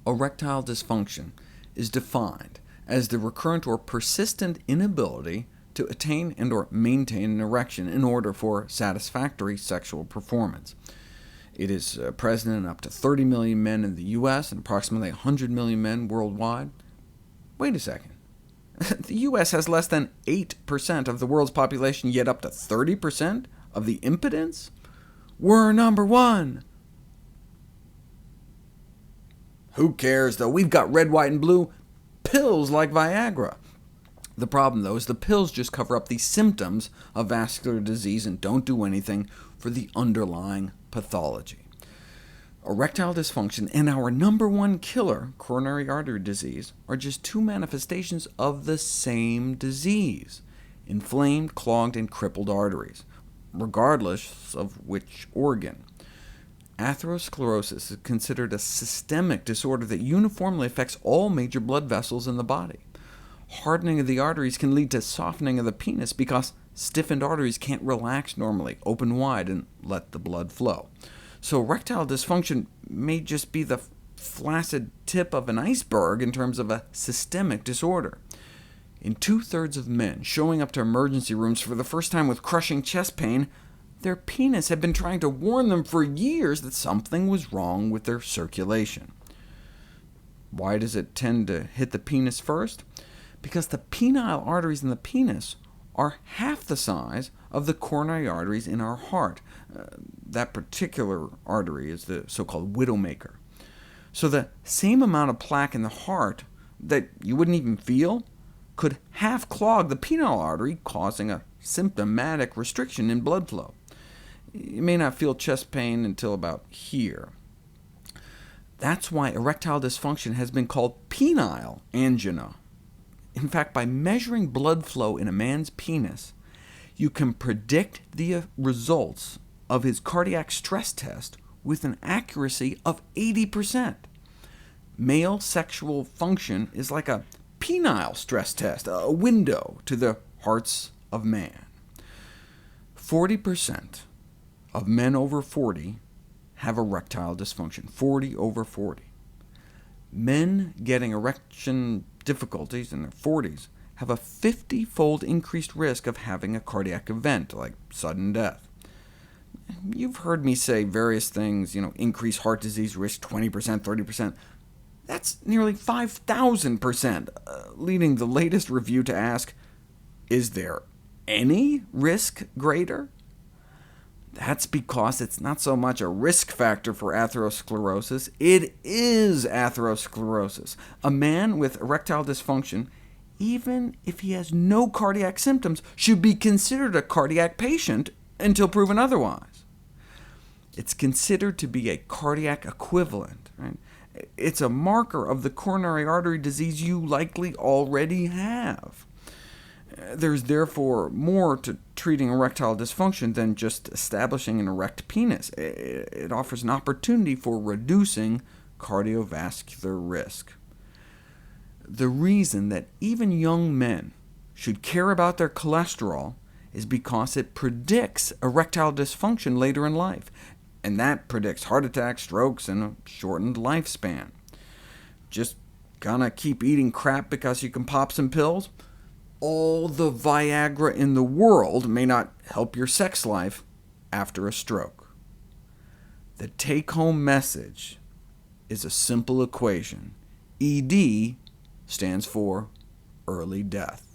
Erectile dysfunction is defined as the recurrent or persistent inability to attain and or maintain an erection in order for satisfactory sexual performance. It is present in up to 30 million men in the US and approximately 100 million men worldwide. Wait a second. The US has less than 8% of the world's population, yet up to 30% of the impotents? We're number one! Who cares, though? We've got red, white, and blue pills like Viagra. The problem, though, is the pills just cover up the symptoms of vascular disease and don't do anything for the underlying pathology. Erectile dysfunction and our number one killer, coronary artery disease, are just two manifestations of the same disease: inflamed, clogged, and crippled arteries, regardless of which organ. Atherosclerosis is considered a systemic disorder that uniformly affects all major blood vessels in the body. Hardening of the arteries can lead to softening of the penis because stiffened arteries can't relax normally, open wide, and let the blood flow. So erectile dysfunction may just be the flaccid tip of an iceberg in terms of a systemic disorder. In 2/3 of men showing up to emergency rooms for the first time with crushing chest pain, their penis had been trying to warn them for years that something was wrong with their circulation. Why does it tend to hit the penis first? Because the penile arteries in the penis are half the size of the coronary arteries in our heart. That particular artery is the so-called widowmaker. So the same amount of plaque in the heart that you wouldn't even feel could half clog the penile artery, causing a symptomatic restriction in blood flow. You may not feel chest pain until about here. That's why erectile dysfunction has been called penile angina. In fact, by measuring blood flow in a man's penis, you can predict the results of his cardiac stress test with an accuracy of 80%. Male sexual function is like a penile stress test, a window to the hearts of man. 40% of men over 40 have erectile dysfunction, 40 over 40. Men getting erection difficulties in their 40s have a 50-fold increased risk of having a cardiac event, like sudden death. You've heard me say various things, increase heart disease risk 20%, 30%. That's nearly 5,000%, leading the latest review to ask, is there any risk greater? That's because it's not so much a risk factor for atherosclerosis, it is atherosclerosis. A man with erectile dysfunction, even if he has no cardiac symptoms, should be considered a cardiac patient until proven otherwise. It's considered to be a cardiac equivalent. Right? It's a marker of the coronary artery disease you likely already have. There's therefore more to treating erectile dysfunction than just establishing an erect penis. It offers an opportunity for reducing cardiovascular risk. The reason that even young men should care about their cholesterol is because it predicts erectile dysfunction later in life, and that predicts heart attacks, strokes, and a shortened lifespan. Just gonna keep eating crap because you can pop some pills? All the Viagra in the world may not help your sex life after a stroke. The take-home message is a simple equation. ED stands for early death.